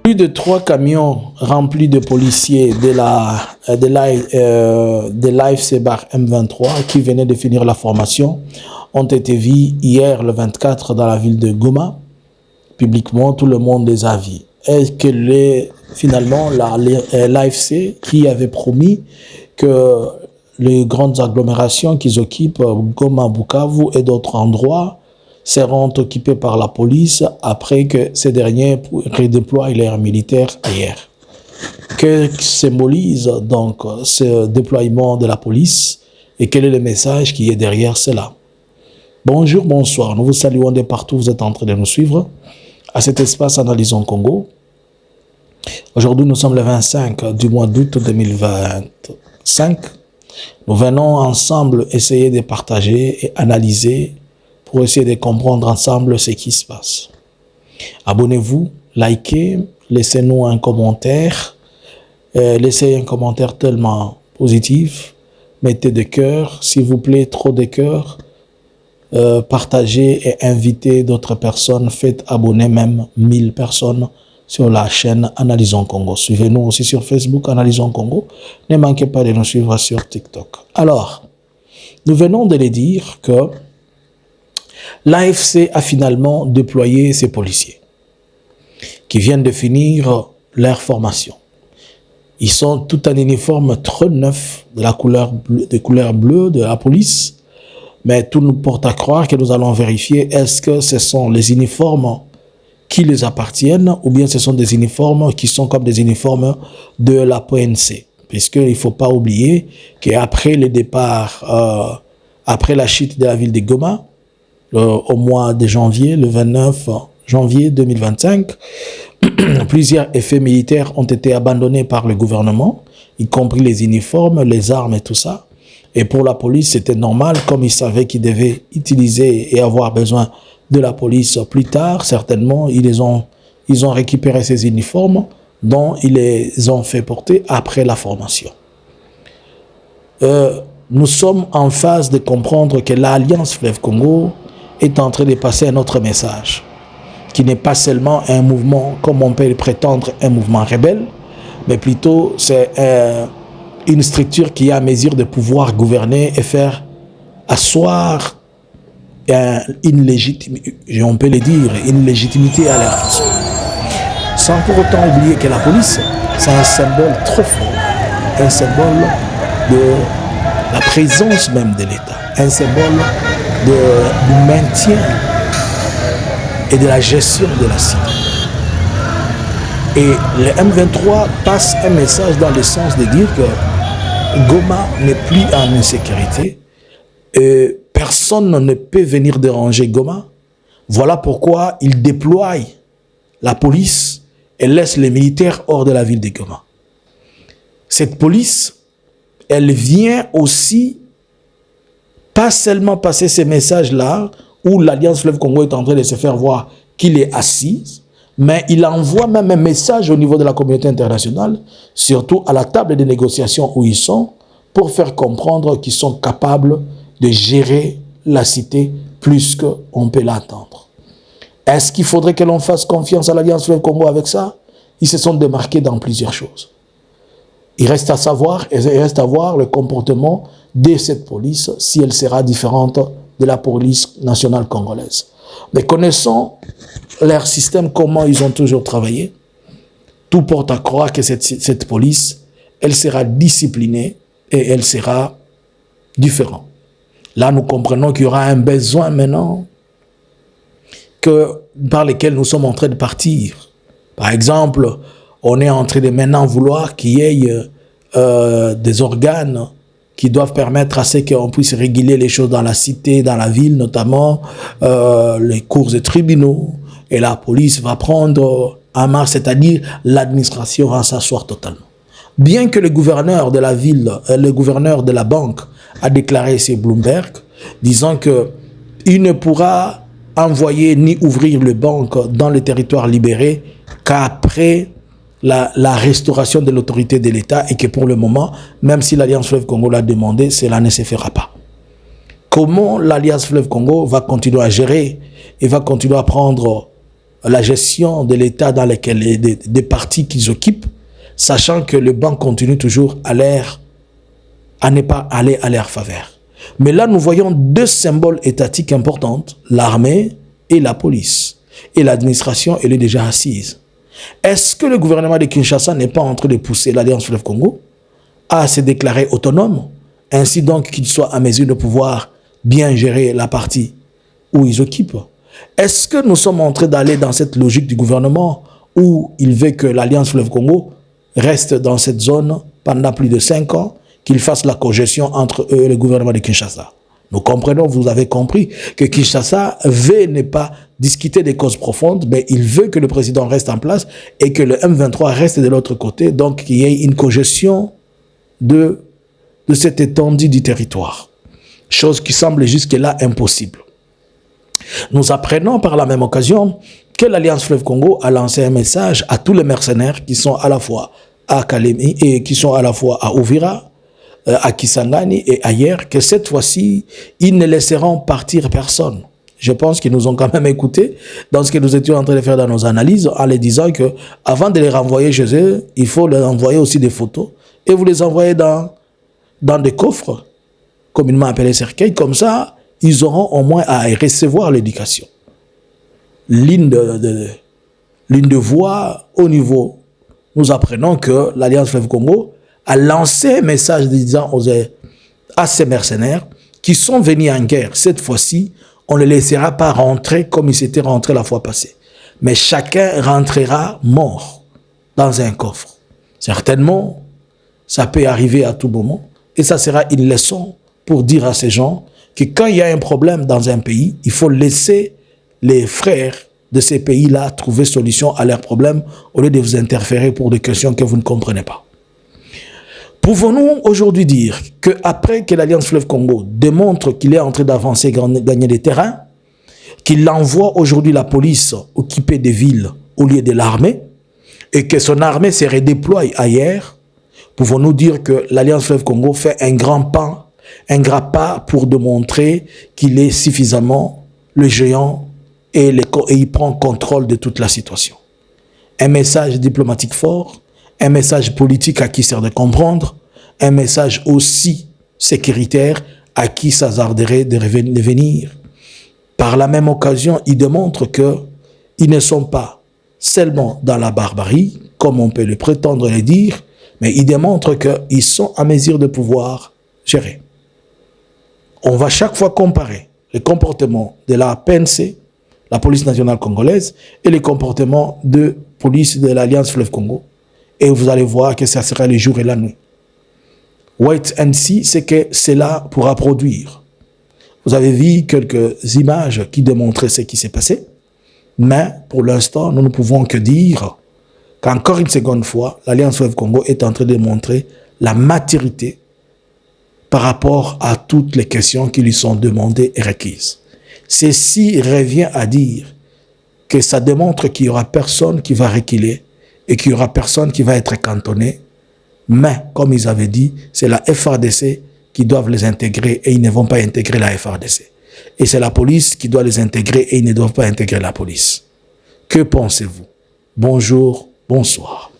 Plus de 3 camions remplis de policiers de l'AFC-BAR M23 qui venaient de finir la formation ont été vus hier le 24 dans la ville de Goma. Publiquement, tout le monde les a vus. Est-ce que finalement l'AFC qui avait promis que les grandes agglomérations qu'ils occupent, Goma, Bukavu et d'autres endroits, seront occupés par la police après que ces derniers redéploient leurs militaires ailleurs. Que symbolise donc ce déploiement de la police et quel est le message qui est derrière cela? Bonjour, bonsoir, nous vous saluons de partout, vous êtes en train de nous suivre à cet espace Analysons Congo. Aujourd'hui, nous sommes le 25 du mois d'août 2025. Nous venons ensemble essayer de partager et analyser pour essayer de comprendre ensemble ce qui se passe. Abonnez-vous, likez, laissez-nous un commentaire. Laissez un commentaire tellement positif. Mettez de cœur, s'il vous plaît, trop de cœur. Partagez et invitez d'autres personnes. Faites abonner même 1000 personnes sur la chaîne Analysons Congo. Suivez-nous aussi sur Facebook, Analysons Congo. Ne manquez pas de nous suivre sur TikTok. Alors, nous venons de le dire que l'AFC a finalement déployé ses policiers qui viennent de finir leur formation. Ils sont tout en uniforme trop neuf de couleur bleue de la police, mais tout nous porte à croire que nous allons vérifier est-ce que ce sont les uniformes qui les appartiennent ou bien ce sont des uniformes qui sont comme des uniformes de la PNC. Puisqu'il ne faut pas oublier qu'après le départ, après la chute de la ville de Goma, au mois de janvier, le 29 janvier 2025, plusieurs effets militaires ont été abandonnés par le gouvernement, y compris les uniformes, les armes et tout ça. Et pour la police, c'était normal, comme ils savaient qu'ils devaient utiliser et avoir besoin de la police plus tard, certainement, ils ont récupéré ces uniformes dont ils les ont fait porter après la formation. Nous sommes en phase de comprendre que l'Alliance Fleuve Congo est en train de passer un autre message, qui n'est pas seulement un mouvement, comme on peut le prétendre, un mouvement rebelle, mais plutôt c'est une structure qui a à mesure de pouvoir gouverner et faire asseoir une légitimité, on peut le dire, une légitimité à leur façon. Sans pour autant oublier que la police, c'est un symbole trop fort, un symbole de la présence même de l'État, un symbole du maintien et de la gestion de la cité. Et le M23 passe un message dans le sens de dire que Goma n'est plus en insécurité et personne ne peut venir déranger Goma. Voilà pourquoi il déploie la police et laisse les militaires hors de la ville de Goma. Cette police, elle vient aussi pas seulement passer ces messages-là où l'Alliance Fleuve Congo est en train de se faire voir qu'il est assis, mais il envoie même un message au niveau de la communauté internationale, surtout à la table des négociations où ils sont, pour faire comprendre qu'ils sont capables de gérer la cité plus qu'on peut l'attendre. Est-ce qu'il faudrait que l'on fasse confiance à l'Alliance Fleuve Congo avec ça? Ils se sont démarqués dans plusieurs choses. Il reste à savoir, et il reste à voir le comportement de cette police, si elle sera différente de la police nationale congolaise. Mais connaissant leur système, comment ils ont toujours travaillé, tout porte à croire que cette police, elle sera disciplinée et elle sera différente. Là, nous comprenons qu'il y aura un besoin maintenant par lequel nous sommes en train de partir. Par exemple, on est en train de maintenant vouloir qu'il y ait des organes qui doivent permettre à ce qu'on puisse réguler les choses dans la cité, dans la ville, notamment les cours de tribunaux. Et la police va prendre en main, c'est-à-dire l'administration va s'asseoir totalement. Bien que le gouverneur de la ville, le gouverneur de la banque a déclaré, c'est Bloomberg, disant qu'il ne pourra envoyer ni ouvrir les banques dans le territoire libéré qu'après la restauration de l'autorité de l'État et que pour le moment, même si l'Alliance Fleuve Congo l'a demandé, cela ne se fera pas. Comment l'Alliance Fleuve Congo va continuer à gérer et va continuer à prendre la gestion de l'État dans lequel des partis qu'ils occupent, sachant que le banc continue toujours à ne pas aller à leur faveur. Mais là, nous voyons deux symboles étatiques importants, l'armée et la police. Et l'administration, elle est déjà assise. Est-ce que le gouvernement de Kinshasa n'est pas en train de pousser l'Alliance Fleuve Congo à se déclarer autonome, ainsi donc qu'il soit à mesure de pouvoir bien gérer la partie où ils occupent? Est-ce que nous sommes en train d'aller dans cette logique du gouvernement où il veut que l'Alliance Fleuve Congo reste dans cette zone pendant plus de 5 ans, qu'il fasse la cogestion entre eux et le gouvernement de Kinshasa? Nous comprenons, vous avez compris, que Kinshasa veut ne pas discuter des causes profondes, mais il veut que le président reste en place et que le M23 reste de l'autre côté, donc qu'il y ait une cogestion de cette étendue du territoire. Chose qui semble jusque-là impossible. Nous apprenons par la même occasion que l'Alliance Fleuve Congo a lancé un message à tous les mercenaires qui sont à la fois à Kalemi et qui sont à la fois à Uvira, à Kisangani et ailleurs, que cette fois-ci, ils ne laisseront partir personne. Je pense qu'ils nous ont quand même écoutés dans ce que nous étions en train de faire dans nos analyses, en les disant que avant de les renvoyer chez eux, il faut leur envoyer aussi des photos et vous les envoyez dans des coffres, communément appelés cercueils, comme ça, ils auront au moins à recevoir l'éducation. Ligne de voix au niveau. Nous apprenons que l'Alliance Fleuve Congo a lancé un message disant à ces mercenaires qui sont venus en guerre. Cette fois-ci, on ne les laissera pas rentrer comme ils s'étaient rentrés la fois passée. Mais chacun rentrera mort dans un coffre. Certainement, ça peut arriver à tout moment. Et ça sera une leçon pour dire à ces gens que quand il y a un problème dans un pays, il faut laisser les frères de ces pays-là trouver solution à leurs problèmes au lieu de vous interférer pour des questions que vous ne comprenez pas. Pouvons-nous aujourd'hui dire qu'après que l'Alliance Fleuve Congo démontre qu'il est en train d'avancer, gagner des terrains, qu'il envoie aujourd'hui la police occuper des villes au lieu de l'armée, et que son armée se redéploie ailleurs, pouvons-nous dire que l'Alliance Fleuve Congo fait un grand pas pour démontrer qu'il est suffisamment le géant et il prend contrôle de toute la situation? Un message diplomatique fort, un message politique à qui sert de comprendre, un message aussi sécuritaire à qui s'hasarderait de venir. Par la même occasion, il démontre qu'ils ne sont pas seulement dans la barbarie, comme on peut le prétendre le dire, mais il démontre qu'ils sont à mesure de pouvoir gérer. On va chaque fois comparer le comportement de la PNC, la police nationale congolaise, et les comportements de police de l'Alliance Fleuve Congo. Et vous allez voir que ça sera le jour et la nuit. Wait and see, c'est que cela pourra produire. Vous avez vu quelques images qui démontraient ce qui s'est passé. Mais pour l'instant, nous ne pouvons que dire qu'encore une seconde fois, l'Alliance Fleuve Congo est en train de montrer la maturité par rapport à toutes les questions qui lui sont demandées et requises. Ceci revient à dire que ça démontre qu'il n'y aura personne qui va reculer et qu'il n'y aura personne qui va être cantonné. Mais, comme ils avaient dit, c'est la FARDC qui doivent les intégrer et ils ne vont pas intégrer la FARDC. Et c'est la police qui doit les intégrer et ils ne doivent pas intégrer la police. Que pensez-vous? Bonjour, bonsoir.